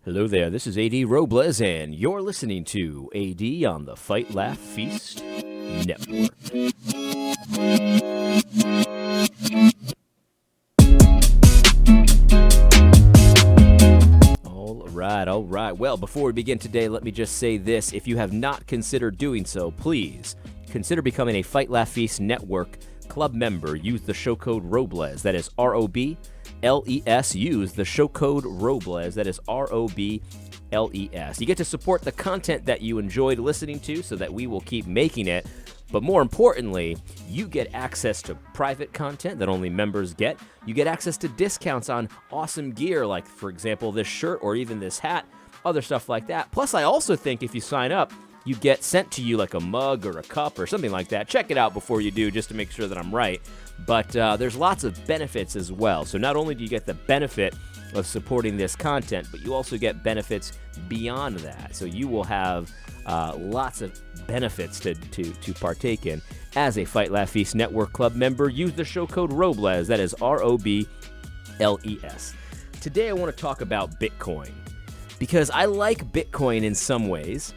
Hello there, this is AD Robles, and you're listening to AD on the Fight, Laugh, Feast Network. All right. Well, before we begin today, let me just say this. If you have not considered doing so, please consider becoming a Fight, Laugh, Feast Network club member. Use the show code ROBLES, that is ROBLES. Use the show code ROBLES, that is ROBLES. You get to support the content that you enjoyed listening to so that we will keep making it. But more importantly, you get access to private content that only members get. You get access to discounts on awesome gear, like, for example, this shirt or even this hat, other stuff like that. Plus, I also think if you sign up, you get sent to you like a mug or a cup or something like that. Check it out before you do, just to make sure that I'm right. But there's lots of benefits as well. So not only do you get the benefit of supporting this content, but you also get benefits beyond that. So you will have lots of benefits to partake in as a Fight, Laugh, Feast Network Club member. Use the show code ROBLES, that is ROBLES. Today I want to talk about Bitcoin, because I like Bitcoin in some ways,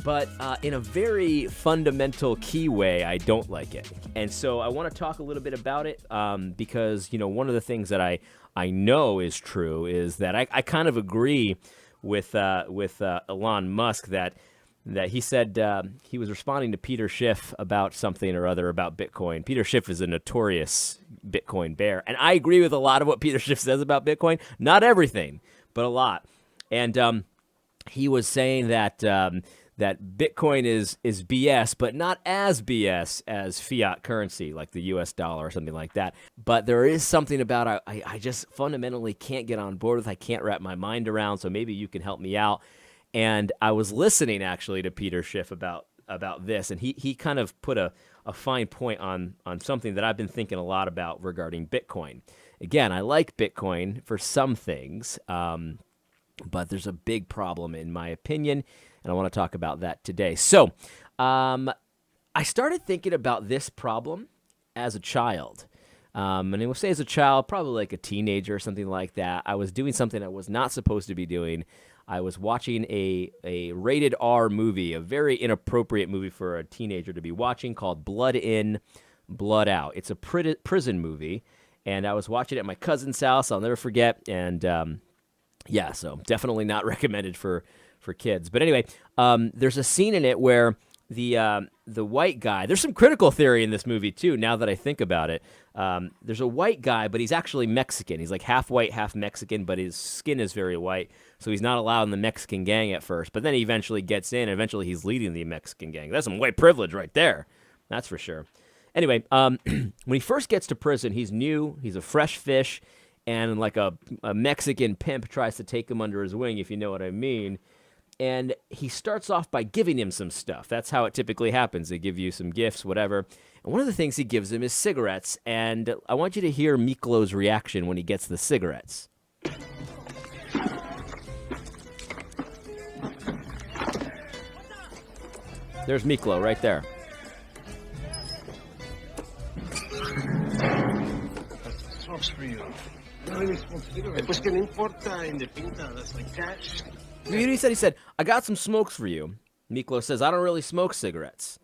but in a very fundamental key way, I don't like it. And so I want to talk a little bit about it because, you know, one of the things that I know is true is that I kind of agree with Elon Musk that he said he was responding to Peter Schiff about something or other about Bitcoin. Peter Schiff is a notorious Bitcoin bear, and I agree with a lot of what Peter Schiff says about Bitcoin. Not everything, but a lot. And he was saying that Bitcoin is BS, but not as BS as fiat currency, like the US dollar or something like that. But there is something about I just fundamentally can't get on board with. I can't wrap my mind around, so maybe you can help me out. And I was listening, actually, to Peter Schiff about this, and he kind of put a fine point on something that I've been thinking a lot about regarding Bitcoin. Again, I like Bitcoin for some things, but there's a big problem, in my opinion, and I want to talk about that today. So I started thinking about this problem as a child. And I will say as a child, probably like a teenager or something like that. I was doing something I was not supposed to be doing. I was watching a rated R movie, a very inappropriate movie for a teenager to be watching, called Blood In, Blood Out. It's a prison movie, and I was watching it at my cousin's house. I'll never forget. And yeah, so definitely not recommended for kids. But anyway, there's a scene in it where the white guy, there's some critical theory in this movie too, now that I think about it. There's a white guy, but he's actually Mexican. He's like half white, half Mexican, but his skin is very white, so he's not allowed in the Mexican gang at first. But then he eventually gets in, and eventually he's leading the Mexican gang. That's some white privilege right there. That's for sure. Anyway, when he first gets to prison, he's new, he's a fresh fish, and like a Mexican pimp tries to take him under his wing, if you know what I mean. And he starts off by giving him some stuff. That's how it typically happens. They give you some gifts, whatever. And one of the things he gives him is cigarettes. And I want you to hear Miklo's reaction when he gets the cigarettes. There's Miklo right there. Smokes for you. Pues que no importa in the pinta, that's like cash. You know what he said? He said, I got some smokes for you. Miklo says, I don't really smoke cigarettes.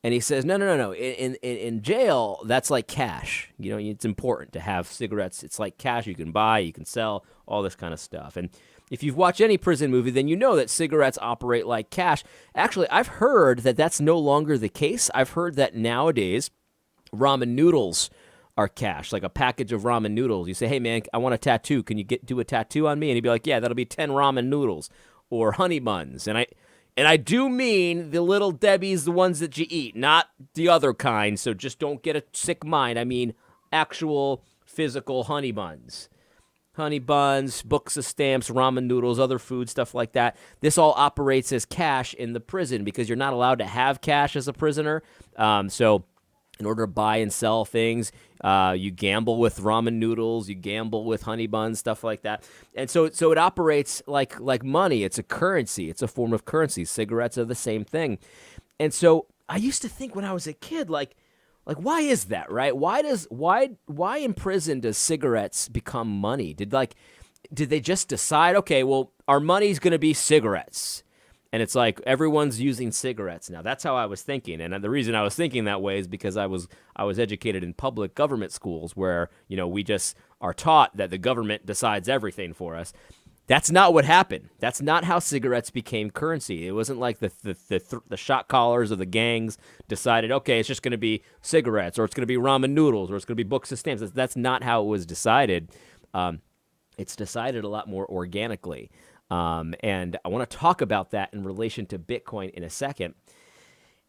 And he says, no. In jail, that's like cash. You know, it's important to have cigarettes. It's like cash. You can buy, you can sell, all this kind of stuff. And if you've watched any prison movie, then you know that cigarettes operate like cash. Actually, I've heard that that's no longer the case. I've heard that nowadays, ramen noodles are cash, like a package of ramen noodles. You say, hey, man, I want a tattoo. Can you do a tattoo on me? And he'd be like, yeah, that'll be 10 ramen noodles or honey buns. And I do mean the little Debbie's, the ones that you eat, not the other kind. So just don't get a sick mind. I mean actual physical honey buns. Honey buns, books of stamps, ramen noodles, other food, stuff like that. This all operates as cash in the prison because you're not allowed to have cash as a prisoner. So in order to buy and sell things, you gamble with ramen noodles, you gamble with honey buns, stuff like that. And so it operates like money. It's a currency. It's a form of currency. Cigarettes are the same thing. And so I used to think when I was a kid, like why is that, right? Why in prison does cigarettes become money? Did did they just decide, okay, well, our money's going to be cigarettes? And it's like everyone's using cigarettes now. That's how I was thinking. And the reason I was thinking that way is because I was educated in public government schools where, we just are taught that the government decides everything for us. That's not what happened. That's not how cigarettes became currency. It wasn't like the shot callers or the gangs decided, okay, it's just going to be cigarettes, or it's going to be ramen noodles, or it's going to be books of stamps. That's not how it was decided. It's decided a lot more organically. And I want to talk about that in relation to Bitcoin in a second.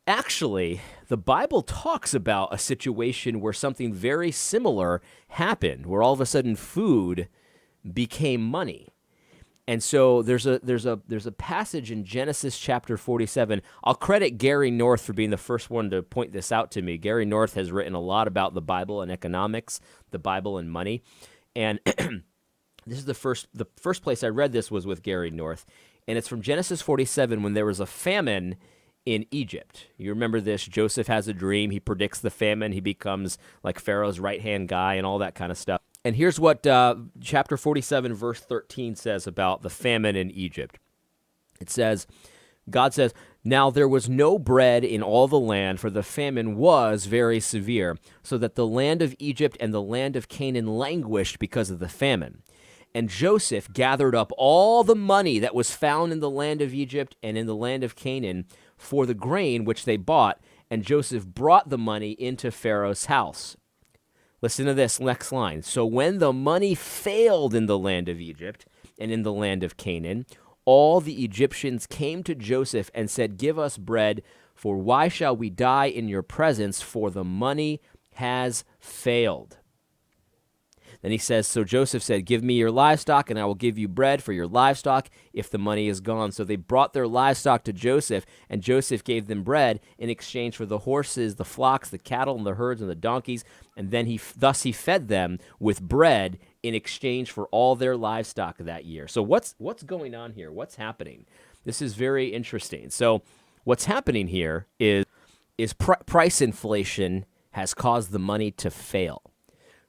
Actually, the Bible talks about a situation where something very similar happened, where all of a sudden food became money. And so there's a passage in Genesis chapter 47. I'll credit Gary North for being the first one to point this out to me. Gary North has written a lot about the Bible and economics, the Bible and money. And this is the first place I read this was with Gary North, and it's from Genesis 47 when there was a famine in Egypt. You remember this? Joseph has a dream. He predicts the famine. He becomes like Pharaoh's right-hand guy and all that kind of stuff. And here's what chapter 47, verse 13 says about the famine in Egypt. It says, God says, "Now there was no bread in all the land, for the famine was very severe, so that the land of Egypt and the land of Canaan languished because of the famine. And Joseph gathered up all the money that was found in the land of Egypt and in the land of Canaan for the grain which they bought, and Joseph brought the money into Pharaoh's house." Listen to this next line. "So when the money failed in the land of Egypt and in the land of Canaan, all the Egyptians came to Joseph and said, 'Give us bread, for why shall we die in your presence? For the money has failed.' Then he says, so Joseph said, 'Give me your livestock, and I will give you bread for your livestock if the money is gone.' So they brought their livestock to Joseph, and Joseph gave them bread in exchange for the horses, the flocks, the cattle, and the herds, and the donkeys. And then thus he fed them with bread in exchange for all their livestock that year." So what's going on here? What's happening? This is very interesting. So what's happening here is price inflation has caused the money to fail.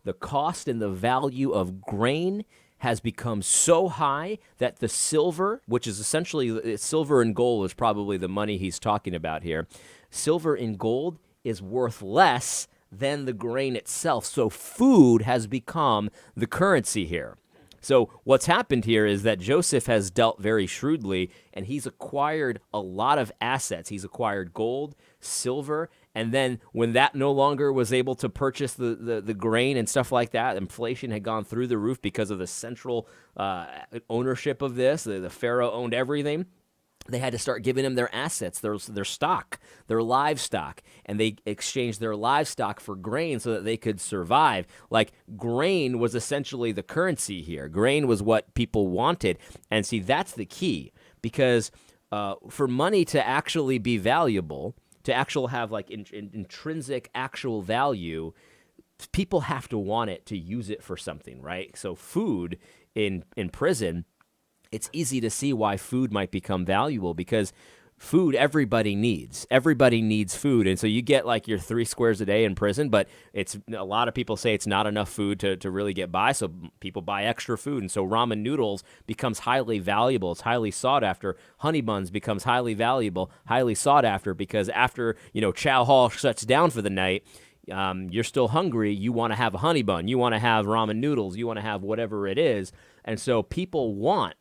The cost and the value of grain has become so high that the silver, which is essentially silver and gold is probably the money he's talking about here. Silver and gold is worth less than the grain itself. So food has become the currency here. So what's happened here is that Joseph has dealt very shrewdly, and he's acquired a lot of assets. He's acquired gold, silver, and then when that no longer was able to purchase the grain and stuff like that, inflation had gone through the roof because of the central ownership of this. The Pharaoh owned everything. They had to start giving him their assets, their stock, their livestock, and they exchanged their livestock for grain so that they could survive. Like, grain was essentially the currency here. Grain was what people wanted, and see, that's the key, because for money to actually be valuable, to actually have like intrinsic actual value, people have to want it to use it for something, right? So food in prison, it's easy to see why food might become valuable, because food everybody needs. Everybody needs food. And so you get like your 3 squares a day in prison, but it's a lot of people say it's not enough food to really get by, so people buy extra food. And so ramen noodles becomes highly valuable. It's highly sought after. Honey buns becomes highly valuable, highly sought after, because after, chow hall shuts down for the night, you're still hungry. You want to have a honey bun. You want to have ramen noodles. You want to have whatever it is. And so people want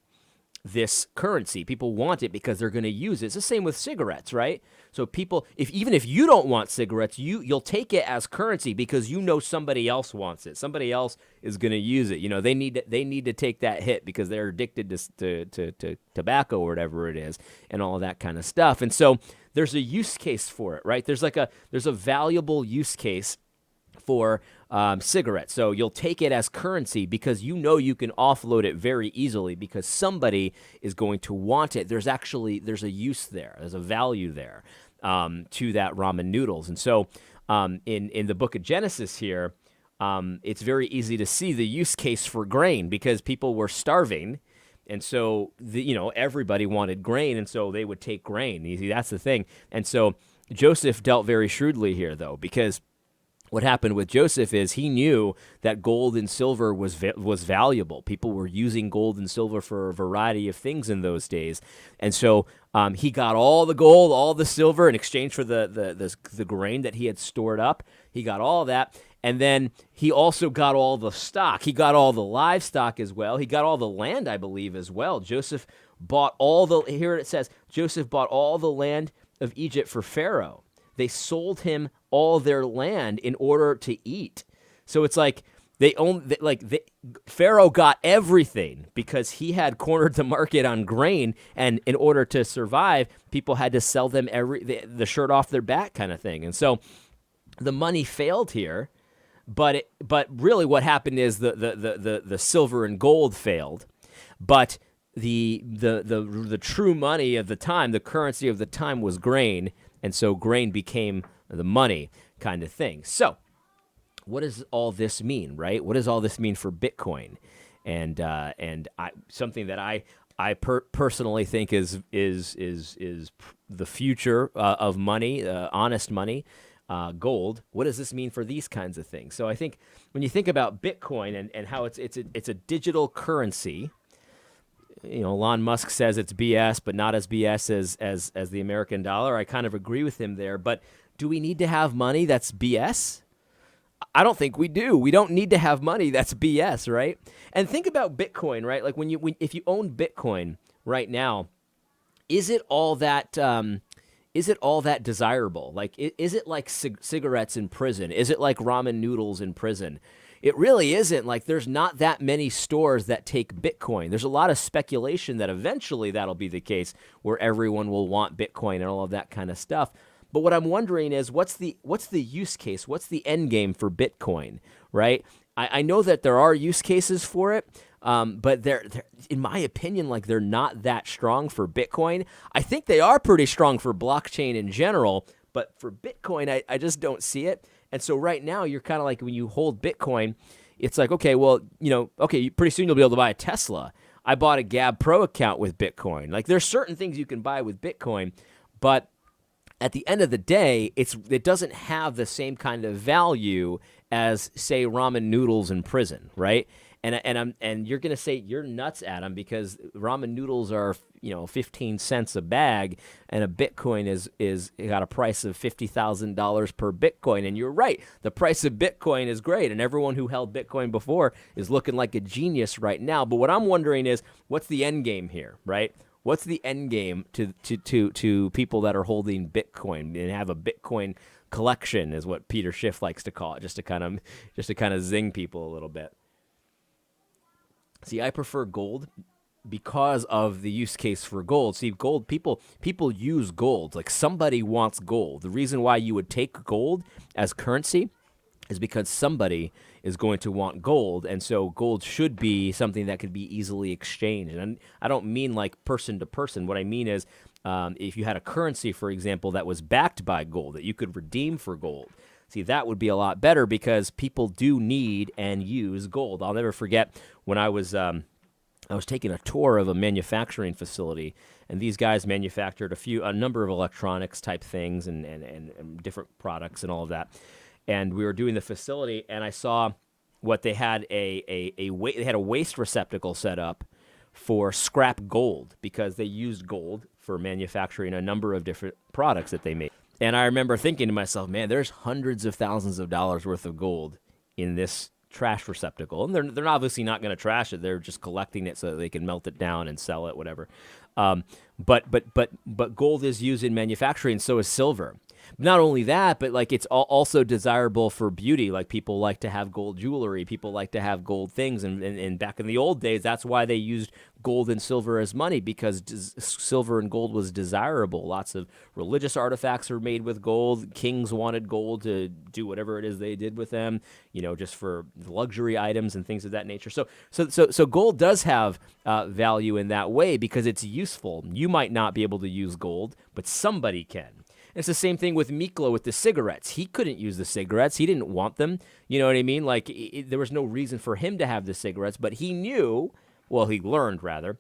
this currency. People want it because they're going to use it. It's the same with cigarettes, right? So people, even if you don't want cigarettes, you'll take it as currency because somebody else wants it. Somebody else is going to use it. They need to take that hit because they're addicted to tobacco or whatever it is, and all of that kind of stuff. And so there's a use case for it, right? There's a valuable use case for cigarettes. So you'll take it as currency because you can offload it very easily because somebody is going to want it. There's a use there. There's a value there to that ramen noodles. And so in the book of Genesis here, it's very easy to see the use case for grain because people were starving. And so, everybody wanted grain, and so they would take grain. You see, that's the thing. And so Joseph dealt very shrewdly here, though, because what happened with Joseph is he knew that gold and silver was valuable. People were using gold and silver for a variety of things in those days, and so he got all the gold, all the silver in exchange for the grain that he had stored up. He got all that, and then he also got all the stock. He got all the livestock as well. He got all the land, I believe, as well. Joseph bought all the. Here it says Joseph bought all the land of Egypt for Pharaoh. They sold him all their land in order to eat. So it's like Pharaoh got everything because he had cornered the market on grain, and in order to survive, people had to sell them the shirt off their back kind of thing. And so the money failed here, but really what happened is the silver and gold failed, but the true money of the time, the currency of the time was grain. And so grain became the money kind of thing. So what does all this mean, right? What does all this mean for Bitcoin? And something that I personally think is the future of money, honest money, gold. What does this mean for these kinds of things? So I think when you think about Bitcoin and how it's a digital currency. Elon Musk says it's BS, but not as BS as the American dollar. I kind of agree with him there. But do we need to have money that's BS? I don't think we do. We don't need to have money that's BS, right? And think about Bitcoin, right? Like if you own Bitcoin right now, is it all that desirable? Like, is it like cigarettes in prison? Is it like ramen noodles in prison? It really isn't. Like, there's not that many stores that take Bitcoin. There's a lot of speculation that eventually that'll be the case where everyone will want Bitcoin and all of that kind of stuff. But what I'm wondering is what's the use case? What's the end game for Bitcoin, right? I know that there are use cases for it, but they're, in my opinion, like they're not that strong for Bitcoin. I think they are pretty strong for blockchain in general, but for Bitcoin, I just don't see it. And so right now, you're kind of like when you hold Bitcoin, it's like, okay, well, pretty soon you'll be able to buy a Tesla. I bought a Gab Pro account with Bitcoin. Like there's certain things you can buy with Bitcoin, but at the end of the day, it doesn't have the same kind of value as, say, ramen noodles in prison, right? And you're gonna say you're nuts, Adam, because ramen noodles are 15 cents a bag, and a Bitcoin is got a price of $50,000 per Bitcoin. And you're right, the price of Bitcoin is great, and everyone who held Bitcoin before is looking like a genius right now. But what I'm wondering is, what's the end game here, right? What's the end game to people that are holding Bitcoin and have a Bitcoin collection, is what Peter Schiff likes to call it, just to kind of zing people a little bit. See, I prefer gold because of the use case for gold. See, gold, people use gold. Like, somebody wants gold. The reason why you would take gold as currency is because somebody is going to want gold, and so gold should be something that could be easily exchanged. And I don't mean like person to person. What I mean is if you had a currency, for example, that was backed by gold, that you could redeem for gold. See, that would be a lot better because people do need and use gold. I'll never forget when I was taking a tour of a manufacturing facility, and these guys manufactured a number of electronics type things and different products and all of that. And we were doing the facility, and I saw what they had they had a waste receptacle set up for scrap gold because they used gold for manufacturing a number of different products that they made. And I remember thinking to myself, man, there's hundreds of thousands of dollars worth of gold in this trash receptacle. And they're obviously not going to trash it. They're just collecting it so that they can melt it down and sell it, whatever. But gold is used in manufacturing, so is silver. Not only that, but like it's also desirable for beauty. Like people like to have gold jewelry. People like to have gold things. And back in the old days, that's why they used gold and silver as money, because silver and gold was desirable. Lots of religious artifacts were made with gold. Kings wanted gold to do whatever it is they did with them, just for luxury items and things of that nature. So gold does have value in that way because it's useful. You might not be able to use gold, but somebody can. It's the same thing with Miklo with the cigarettes. He couldn't use the cigarettes. He didn't want them. You know what I mean? Like there was no reason for him to have the cigarettes, but he knew, well, he learned rather,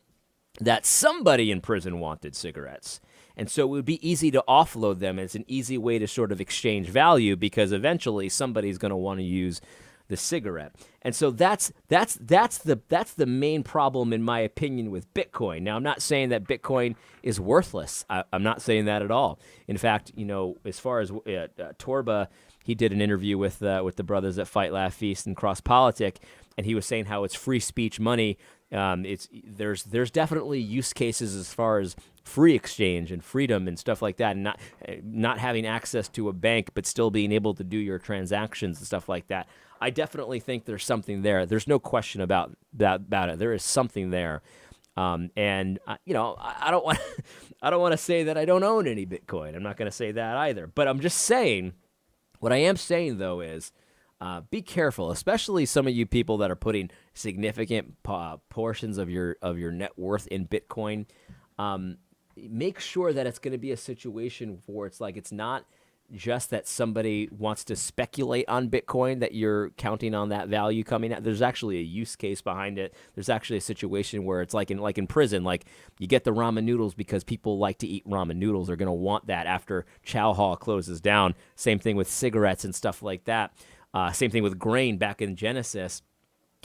that somebody in prison wanted cigarettes. And so it would be easy to offload them. It's an easy way to sort of exchange value because eventually somebody's going to want to use the cigarette. And so that's the main problem, in my opinion, with Bitcoin. Now, I'm not saying that Bitcoin is worthless. I'm not saying that at all. In fact, as far as Torba, he did an interview with the brothers at Fight, Laugh, Feast and Cross Politic, and he was saying how it's free speech money. There's definitely use cases as far as free exchange and freedom and stuff like that, and not having access to a bank but still being able to do your transactions and stuff like that. I definitely think there's something there. There's no question about it. There is something there, and I don't want to say that I don't own any Bitcoin. I'm not going to say that either. But I'm just saying, what I am saying though is, be careful, especially some of you people that are putting significant portions of your net worth in Bitcoin. Make sure that it's going to be a situation where it's not just that somebody wants to speculate on Bitcoin, that you're counting on that value coming out. There's actually a use case behind it. There's actually a situation where it's like in prison, like you get the ramen noodles because people like to eat ramen noodles. They're going to want that after Chow Hall closes down. Same thing with cigarettes and stuff like that. Same thing with grain back in Genesis.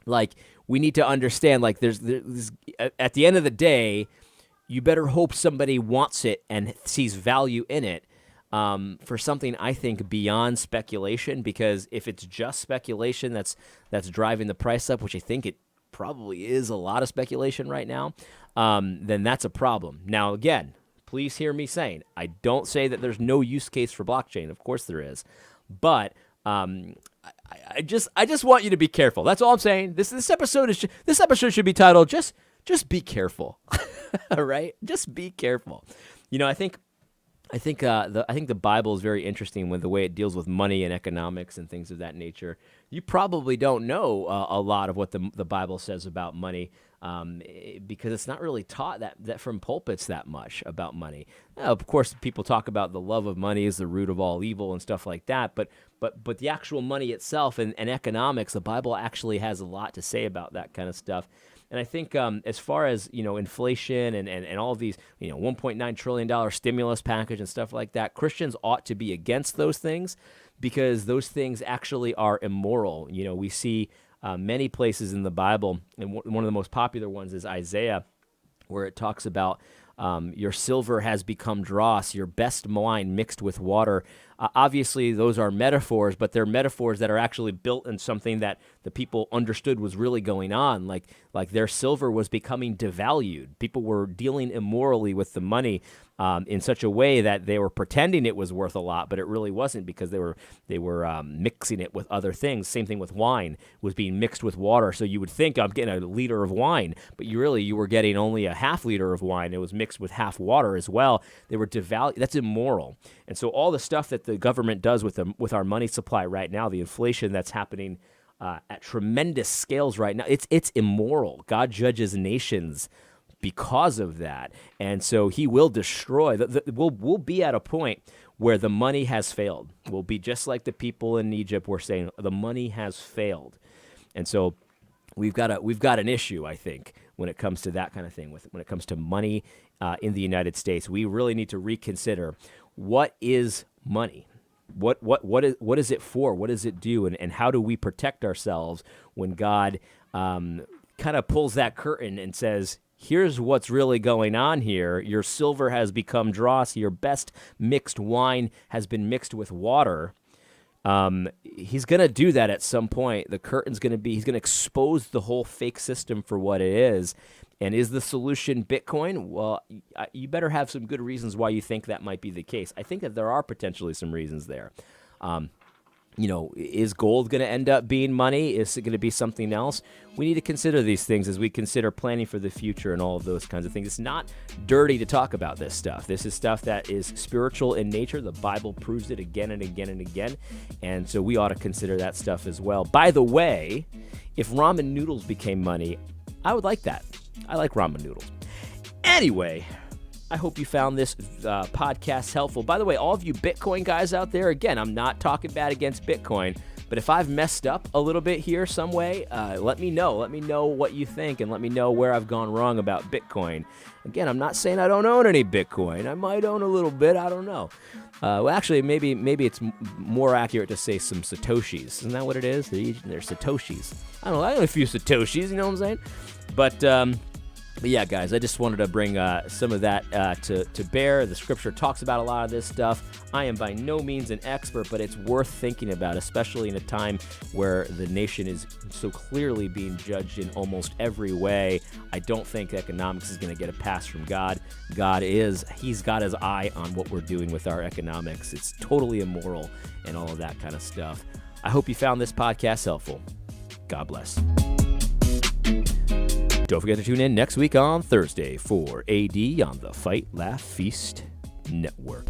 Like, we need to understand, like, there's at the end of the day, you better hope somebody wants it and sees value in it for something, I think, beyond speculation. Because if it's just speculation that's driving the price up, which I think it probably is a lot of speculation right now, then that's a problem. Now, again, please hear me saying, I don't say that there's no use case for blockchain. Of course there is. But I just want you to be careful. That's all I'm saying. This episode should be titled just be careful. All right, just be careful. I think the Bible is very interesting with the way it deals with money and economics and things of that nature. You probably don't know a lot of what the Bible says about money because it's not really taught that from pulpits that much about money. Now, of course, people talk about the love of money is the root of all evil and stuff like that, but the actual money itself and economics, the Bible actually has a lot to say about that kind of stuff. And I think as far as, inflation and all of these, $1.9 trillion stimulus package and stuff like that, Christians ought to be against those things because those things actually are immoral. We see many places in the Bible, and one of the most popular ones is Isaiah, where it talks about your silver has become dross, your best wine mixed with water. Obviously, those are metaphors, but they're metaphors that are actually built in something that the people understood was really going on. Like their silver was becoming devalued. People were dealing immorally with the money in such a way that they were pretending it was worth a lot, but it really wasn't because they were mixing it with other things. Same thing with wine. It was being mixed with water. So you would think I'm getting a liter of wine, but you were getting only a half liter of wine. It was mixed with half water as well. They were devalued. That's immoral. And so all the stuff that the government does with our money supply right now, the inflation that's happening at tremendous scales right now, it's immoral. God judges nations because of that, and so He will destroy. We'll be at a point where the money has failed. We'll be just like the people in Egypt were saying, the money has failed, and so we've got an issue, I think, when it comes to that kind of thing. When it comes to money in the United States, we really need to reconsider what is money. What is it for? What does it do? And how do we protect ourselves when God kind of pulls that curtain and says, here's what's really going on here. Your silver has become dross. Your best mixed wine has been mixed with water. He's going to do that at some point. The curtain's going to he's going to expose the whole fake system for what it is. And is the solution Bitcoin? Well, you better have some good reasons why you think that might be the case. I think that there are potentially some reasons there. Is gold going to end up being money? Is it going to be something else? We need to consider these things as we consider planning for the future and all of those kinds of things. It's not dirty to talk about this stuff. This is stuff that is spiritual in nature. The Bible proves it again and again and again. And so we ought to consider that stuff as well. By the way, if ramen noodles became money, I would like that. I like ramen noodles. Anyway, I hope you found this podcast helpful. By the way, all of you Bitcoin guys out there, again, I'm not talking bad against Bitcoin. But if I've messed up a little bit here some way, let me know. Let me know what you think, and let me know where I've gone wrong about Bitcoin. Again, I'm not saying I don't own any Bitcoin. I might own a little bit. I don't know. Well, actually, maybe it's more accurate to say some satoshis. Isn't that what it is? They're satoshis. I don't know. I own a few satoshis. You know what I'm saying? But yeah, guys, I just wanted to bring some of that to bear. The scripture talks about a lot of this stuff. I am by no means an expert, but it's worth thinking about, especially in a time where the nation is so clearly being judged in almost every way. I don't think economics is going to get a pass from God. He's got his eye on what we're doing with our economics. It's totally immoral and all of that kind of stuff. I hope you found this podcast helpful. God bless. Don't forget to tune in next week on Thursday for AD on the Fight, Laugh, Feast Network.